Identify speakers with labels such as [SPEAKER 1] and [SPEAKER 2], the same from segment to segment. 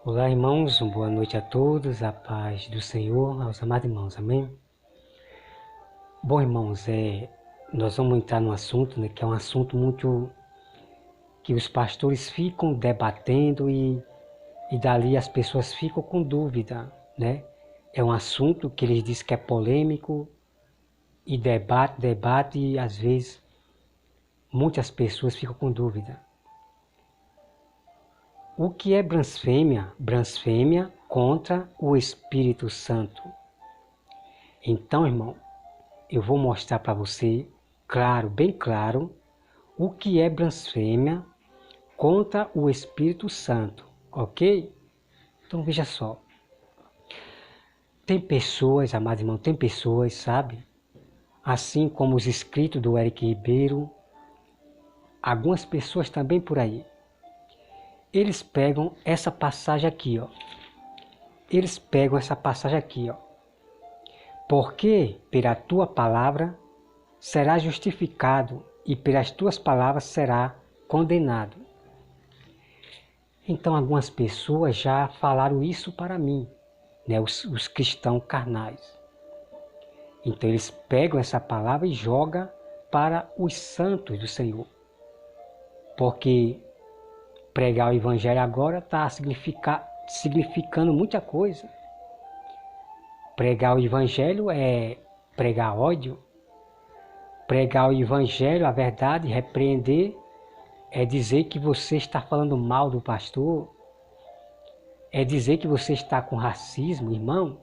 [SPEAKER 1] Olá, irmãos, uma boa noite a todos, a paz do Senhor, aos amados irmãos, amém? Bom, irmãos, nós vamos entrar num assunto, né, que é um assunto muito que os pastores ficam debatendo e dali as pessoas ficam com dúvida, né? É um assunto que eles dizem que é polêmico e debate e às vezes muitas pessoas ficam com dúvida. O que é blasfêmia? Blasfêmia contra o Espírito Santo. Então, irmão, eu vou mostrar para você, claro, bem claro, o que é blasfêmia contra o Espírito Santo, ok? Então veja só. Tem pessoas, amados irmãos, tem pessoas, sabe? Assim como os escritos do Eric Ribeiro, algumas pessoas também por aí. Eles pegam essa passagem aqui, ó. Eles pegam essa passagem aqui, ó. Porque pela tua palavra será justificado e pelas tuas palavras será condenado. Então algumas pessoas já falaram isso para mim, né? Os cristãos carnais. Então eles pegam essa palavra e jogam para os santos do Senhor. Porque pregar o evangelho agora está significando muita coisa. Pregar o evangelho é pregar ódio. Pregar o evangelho, a verdade, repreender, é dizer que você está falando mal do pastor. É dizer que você está com racismo, irmão.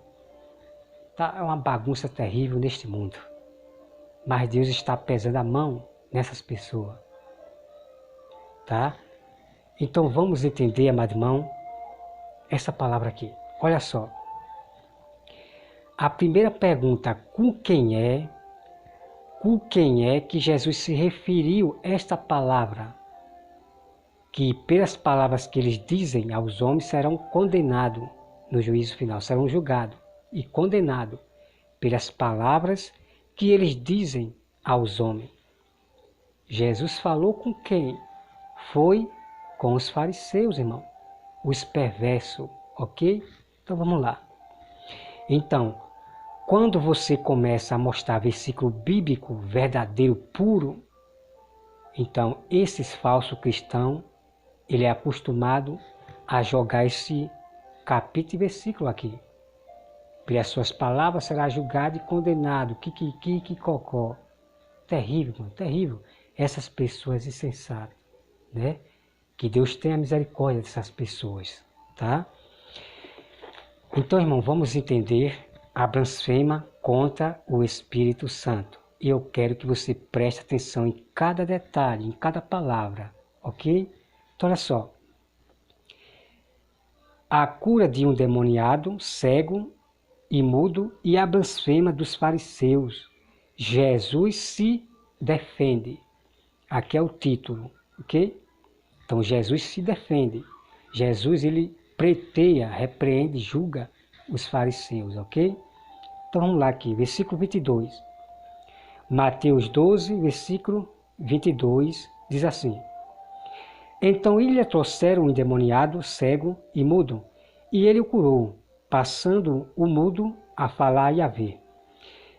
[SPEAKER 1] É uma bagunça terrível neste mundo. Mas Deus está pesando a mão nessas pessoas. Tá? Então vamos entender, amado irmão, essa palavra aqui. Olha só. A primeira pergunta, com quem é que Jesus se referiu esta palavra? Que pelas palavras que eles dizem aos homens serão condenados no juízo final, serão julgados e condenados pelas palavras que eles dizem aos homens. Jesus falou com quem? Foi com os fariseus, irmão, os perversos, ok? Então vamos lá. Então, quando você começa a mostrar versículo bíblico verdadeiro, puro, então esses falsos cristãos, ele é acostumado a jogar esse capítulo e versículo aqui. Pelas suas palavras será julgado e condenado. Que cocó. Terrível, mano, terrível. Essas pessoas insensatas, né? Que Deus tenha misericórdia dessas pessoas, tá? Então, irmão, vamos entender a blasfêmia contra o Espírito Santo. E eu quero que você preste atenção em cada detalhe, em cada palavra, ok? Então, olha só. A cura de um demoniado, cego e mudo e a blasfêmia dos fariseus. Jesus se defende. Aqui é o título, ok? Então Jesus se defende. Jesus ele preteia, repreende, julga os fariseus, ok? Então vamos lá aqui, versículo 22. Mateus 12, versículo 22, diz assim. Então ele lhe trouxeram um endemoniado, cego e mudo, e ele o curou, passando o mudo a falar e a ver.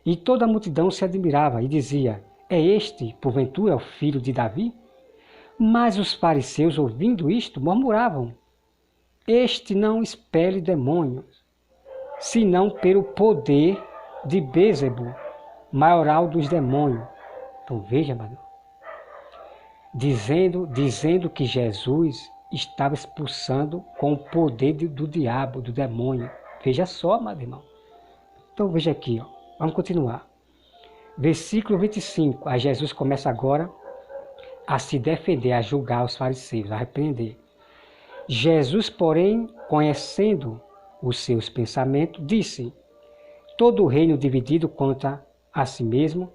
[SPEAKER 1] E toda a multidão se admirava e dizia, é este, porventura, o filho de Davi? Mas os fariseus, ouvindo isto, murmuravam, este não expele demônios, senão pelo poder de Bézebo, maioral dos demônios. Então veja, mano, dizendo que Jesus estava expulsando com o poder do diabo, do demônio. Veja só, meu irmão. Então veja aqui, ó. Vamos continuar. Versículo 25. Aí Jesus começa agora a se defender, a julgar os fariseus, a repreender. Jesus, porém, conhecendo os seus pensamentos, disse, todo o reino dividido contra a si mesmo,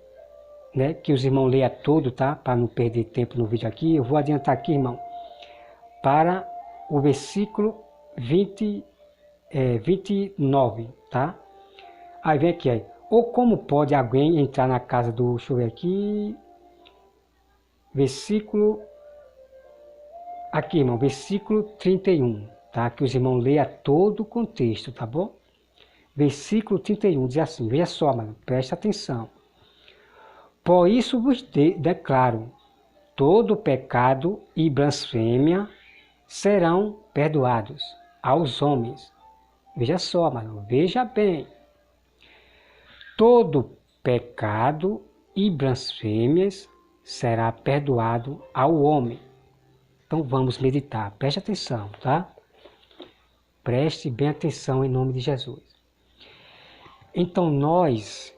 [SPEAKER 1] né, que os irmãos leiam todo, tá? Para não perder tempo no vídeo aqui. Eu vou adiantar aqui, irmão, para o versículo 29, tá? Aí vem aqui, ou como pode alguém entrar na casa do, deixa eu ver aqui, versículo, aqui, irmão, versículo 31, tá? Que os irmãos leiam todo o contexto, tá bom? Versículo 31 diz assim, veja só, mano, presta atenção. Por isso vos declaro, todo pecado e blasfêmia serão perdoados aos homens. Veja só, mano, veja bem. Todo pecado e blasfêmias será perdoado ao homem. Então vamos meditar, preste atenção, tá? Preste bem atenção em nome de Jesus. Então nós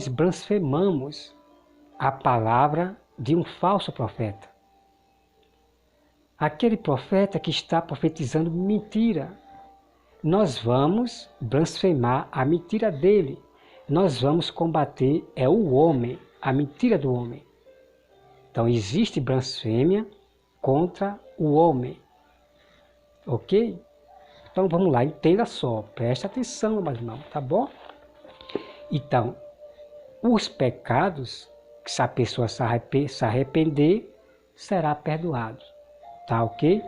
[SPEAKER 1] blasfemamos a palavra de um falso profeta. Aquele profeta que está profetizando mentira. Nós vamos blasfemar a mentira dele. Nós vamos combater o homem, a mentira do homem. Então existe blasfêmia contra o homem. Ok? Então vamos lá, entenda só, preste atenção, meu irmão, tá bom? Então, os pecados, que se a pessoa se arrepender, será perdoado, tá ok?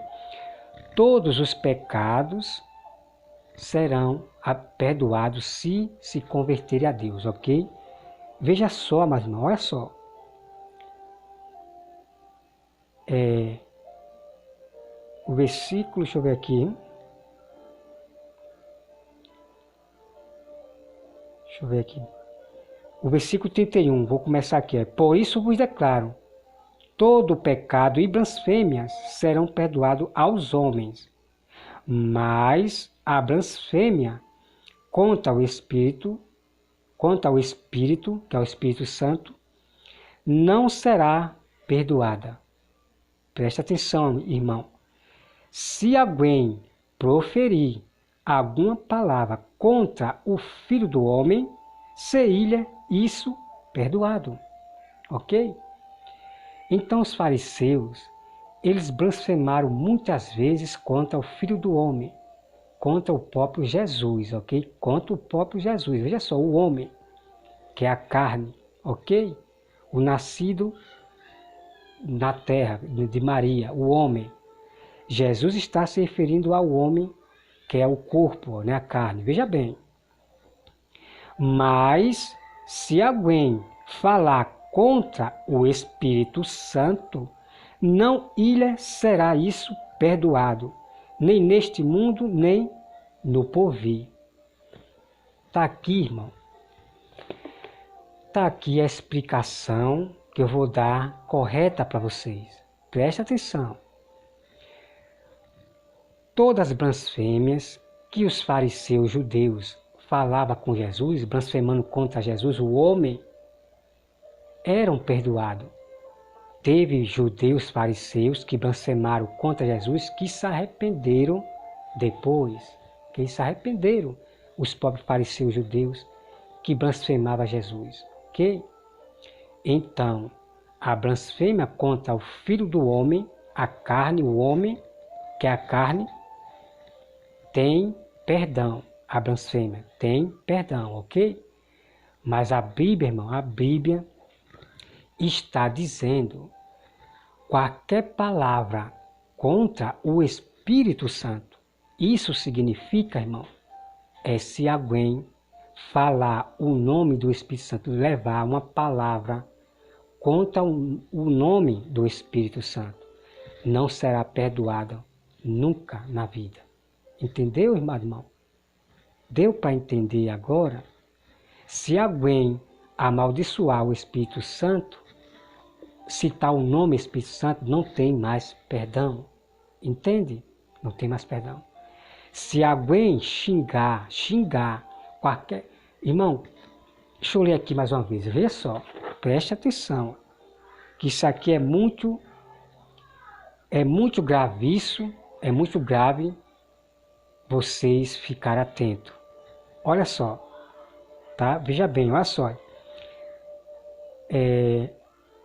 [SPEAKER 1] Todos os pecados serão perdoados se converterem a Deus, ok? Veja só, meu irmão, olha só. O versículo, deixa eu ver aqui. Deixa eu ver aqui. O versículo 31, vou começar aqui. Por isso vos declaro, todo pecado e blasfêmias serão perdoados aos homens, mas a blasfêmia contra o Espírito, que é o Espírito Santo, não será perdoada. Preste atenção, irmão. Se alguém proferir alguma palavra contra o Filho do Homem, seria isso perdoado. Ok? Então os fariseus, eles blasfemaram muitas vezes contra o Filho do Homem, contra o próprio Jesus, ok? Contra o próprio Jesus. Veja só, o homem, que é a carne, ok? O nascido na terra de Maria, o homem. Jesus está se referindo ao homem, que é o corpo, né, a carne. Veja bem. Mas se alguém falar contra o Espírito Santo, não lhe será isso perdoado, nem neste mundo, nem no porvir. Está aqui, irmão. Está aqui a explicação que eu vou dar correta para vocês. Preste atenção. Todas as blasfêmias que os fariseus judeus falavam com Jesus, blasfemando contra Jesus, o homem, eram perdoados. Teve judeus fariseus que blasfemaram contra Jesus, que se arrependeram depois. Que se arrependeram, os próprios fariseus judeus que blasfemavam Jesus. Ok? Então, a blasfêmia contra o Filho do Homem, a carne, o homem, que é a carne, tem perdão. A blasfêmia tem perdão, ok? Mas a Bíblia, irmão, a Bíblia está dizendo qualquer palavra contra o Espírito Santo. Isso significa, irmão, se alguém falar o nome do Espírito Santo, levar uma palavra contra o nome do Espírito Santo, não será perdoado nunca na vida. Entendeu, irmão? Deu para entender agora? Se alguém amaldiçoar o Espírito Santo, citar o nome Espírito Santo, não tem mais perdão. Entende? Não tem mais perdão. Se alguém xingar qualquer... Irmão, deixa eu ler aqui mais uma vez. Veja só, preste atenção. Que isso aqui é muito grave isso, é muito grave vocês ficarem atentos. Olha só, tá? Veja bem, olha só.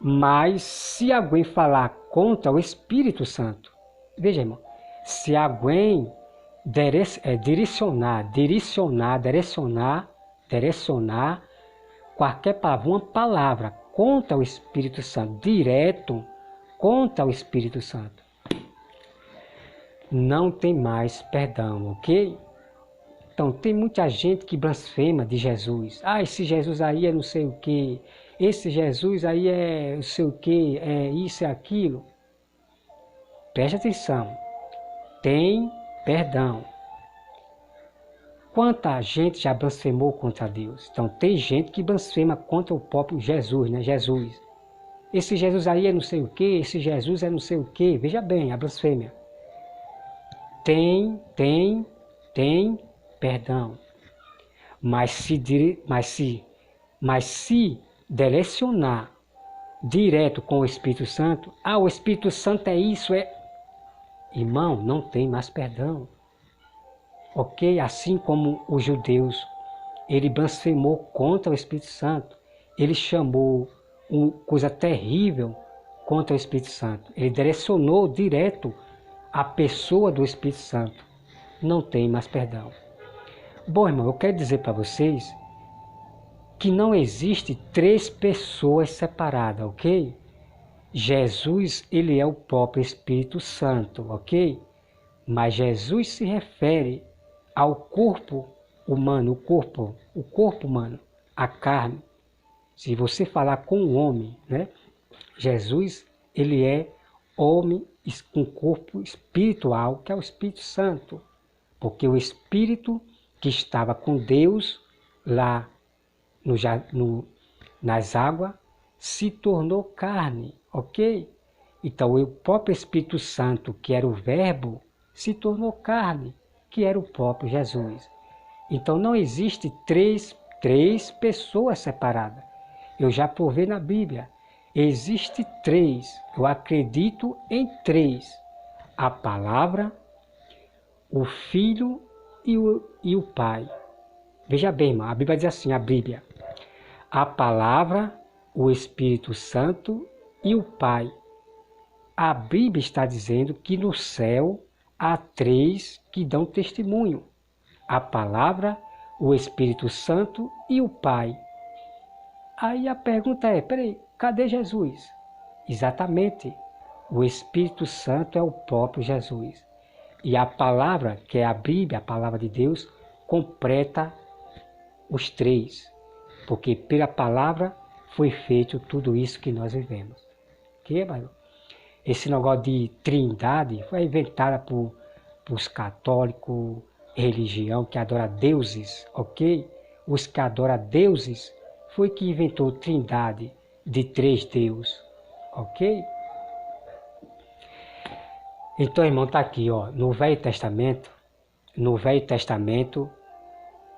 [SPEAKER 1] Mas se alguém falar contra o Espírito Santo, veja, irmão, se alguém direcionar qualquer palavra, uma palavra contra o Espírito Santo, direto contra o Espírito Santo, não tem mais perdão, ok? Então, tem muita gente que blasfema de Jesus. Ah, esse Jesus aí é não sei o quê. Esse Jesus aí é não sei o quê, é isso e aquilo. Preste atenção. Tem perdão. Quanta gente já blasfemou contra Deus? Então, tem gente que blasfema contra o próprio Jesus, né? Jesus. Esse Jesus aí é não sei o quê, esse Jesus é não sei o quê. Veja bem, a blasfêmia. Tem perdão. Mas se direcionar direto com o Espírito Santo, o Espírito Santo é isso, irmão, não tem mais perdão. Ok? Assim como os judeus, ele blasfemou contra o Espírito Santo, ele chamou uma coisa terrível contra o Espírito Santo, ele direcionou direto a pessoa do Espírito Santo, não tem mais perdão. Bom, irmão, eu quero dizer para vocês que não existe três pessoas separadas, ok? Jesus, ele é o próprio Espírito Santo, ok? Mas Jesus se refere ao corpo humano, o corpo humano, a carne. Se você falar com um homem, né? Jesus, ele é homem com corpo espiritual, que é o Espírito Santo. Porque o Espírito que estava com Deus lá nas águas se tornou carne, ok? Então o próprio Espírito Santo, que era o Verbo, se tornou carne, que era o próprio Jesus. Então não existe três pessoas separadas. Eu já provei na Bíblia. Existe três. Eu acredito em três. A palavra, o Filho e o Pai. Veja bem, irmão, a Bíblia diz assim, a Bíblia. A palavra, o Espírito Santo e o Pai. A Bíblia está dizendo que no céu há três que dão testemunho. A palavra, o Espírito Santo e o Pai. Aí a pergunta é, peraí, cadê Jesus? Exatamente, o Espírito Santo é o próprio Jesus. E a palavra, que é a Bíblia, a palavra de Deus, completa os três. Porque pela palavra foi feito tudo isso que nós vivemos. Ok, mano? Esse negócio de trindade foi inventado por os católicos, religião que adora deuses, ok? Os que adoram deuses foi que inventou trindade de três deuses, ok? Então, irmão, tá aqui, ó, no Velho Testamento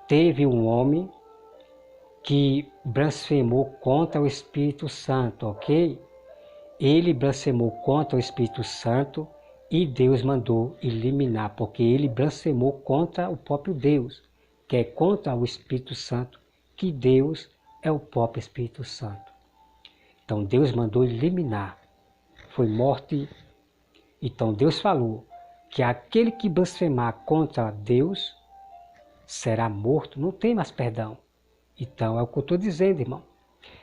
[SPEAKER 1] teve um homem que blasfemou contra o Espírito Santo, ok? Ele blasfemou contra o Espírito Santo e Deus mandou eliminar, porque ele blasfemou contra o próprio Deus, que é contra o Espírito Santo, que Deus é o próprio Espírito Santo. Então Deus mandou eliminar, foi morte. Então Deus falou que aquele que blasfemar contra Deus será morto, não tem mais perdão. Então é o que eu estou dizendo, irmão.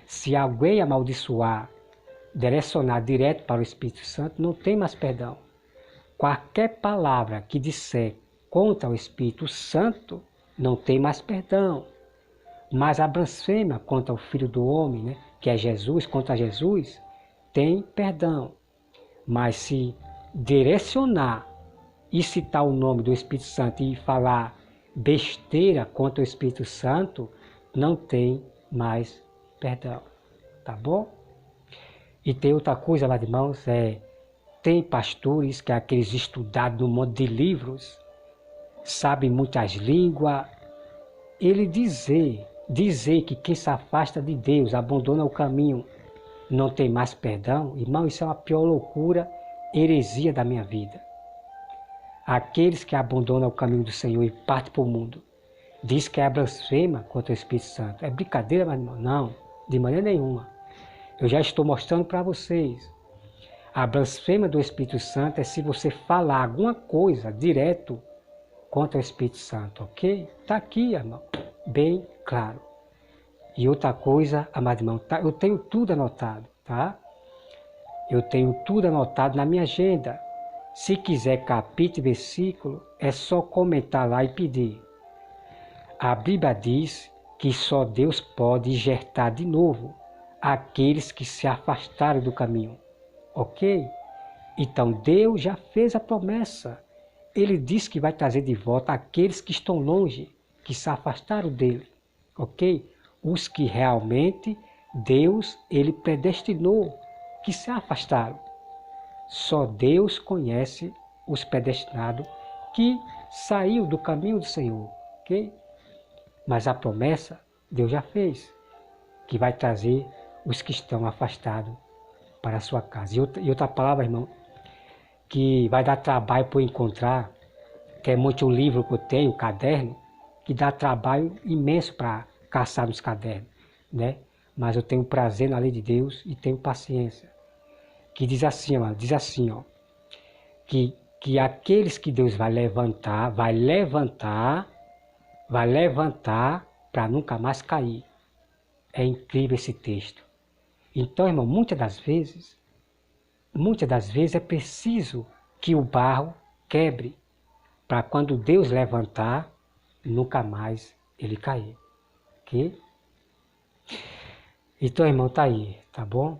[SPEAKER 1] Se alguém amaldiçoar, direcionar direto para o Espírito Santo, não tem mais perdão. Qualquer palavra que disser contra o Espírito Santo, não tem mais perdão. Mas a blasfêmia contra o Filho do Homem, né, que é Jesus, contra Jesus, tem perdão. Mas se direcionar e citar o nome do Espírito Santo e falar besteira contra o Espírito Santo, não tem mais perdão. Tá bom? E tem outra coisa, meus irmãos, tem pastores que é aqueles estudados no monte de livros, sabem muitas línguas, ele dizer que quem se afasta de Deus, abandona o caminho, não tem mais perdão, irmão, isso é uma pior loucura, heresia da minha vida. Aqueles que abandonam o caminho do Senhor e partem para o mundo, diz que é blasfema contra o Espírito Santo. É brincadeira, meu irmão? Não, de maneira nenhuma. Eu já estou mostrando para vocês. A blasfêmia do Espírito Santo é se você falar alguma coisa direto contra o Espírito Santo, ok? Está aqui, irmão, bem claro. E outra coisa, amado irmão, eu tenho tudo anotado, tá? Eu tenho tudo anotado na minha agenda. Se quiser capítulo e versículo, é só comentar lá e pedir. A Bíblia diz que só Deus pode injertar de novo aqueles que se afastaram do caminho. Ok? Então Deus já fez a promessa. Ele disse que vai trazer de volta aqueles que estão longe, que se afastaram dele. Ok? Os que realmente Deus, ele predestinou, que se afastaram. Só Deus conhece os predestinados que saiu do caminho do Senhor. Ok? Mas a promessa Deus já fez, que vai trazer os que estão afastados para a sua casa. E outra palavra, irmão, que vai dar trabalho para eu encontrar, que é muito um livro que eu tenho, um caderno, que dá trabalho imenso para caçar nos cadernos, né? Mas eu tenho prazer na lei de Deus e tenho paciência. Que diz assim, ó, que aqueles que Deus vai levantar para nunca mais cair. É incrível esse texto. Então, irmão, muitas das vezes é preciso que o barro quebre, para quando Deus levantar, nunca mais ele cair. Ok? Então, irmão, tá aí, tá bom?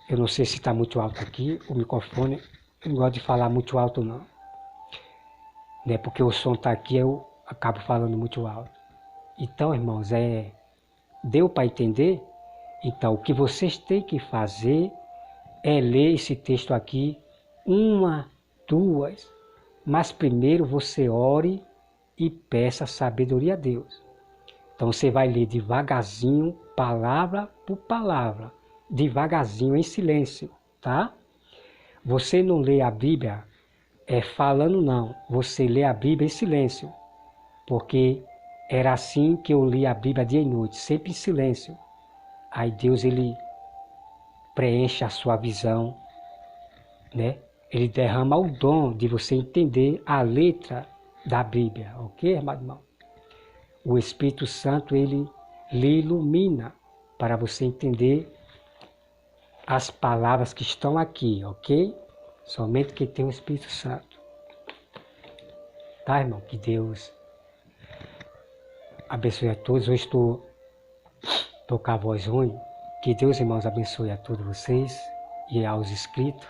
[SPEAKER 1] Eu não sei se está muito alto aqui, o microfone, eu não gosto de falar muito alto não. Né? Porque o som está aqui, eu acabo falando muito alto. Então, irmãos, deu para entender? Então, o que vocês têm que fazer é ler esse texto aqui, uma, duas, mas primeiro você ore e peça sabedoria a Deus. Então você vai ler devagarzinho, palavra por palavra, devagarzinho, em silêncio, tá? Você não lê a Bíblia falando não, você lê a Bíblia em silêncio, porque era assim que eu li a Bíblia dia e noite, sempre em silêncio. Aí Deus, ele preenche a sua visão, né? Ele derrama o dom de você entender a letra da Bíblia, ok, amado irmão? O Espírito Santo, ele lhe ilumina para você entender as palavras que estão aqui, ok? Somente quem tem o Espírito Santo. Tá, irmão? Que Deus abençoe a todos. Hoje estou com a voz ruim. Que Deus, irmãos, abençoe a todos vocês e aos inscritos.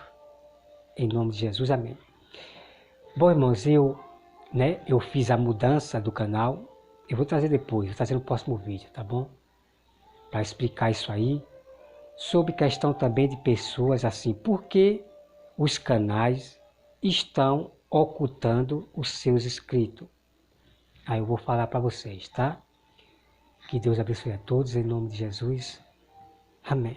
[SPEAKER 1] Em nome de Jesus, amém. Bom, irmãos, eu fiz a mudança do canal. Eu vou trazer depois, vou trazer no próximo vídeo, tá bom? Para explicar isso aí. Sobre questão também de pessoas assim, por que os canais estão ocultando os seus inscritos. Aí eu vou falar para vocês, tá? Que Deus abençoe a todos, em nome de Jesus. Amém.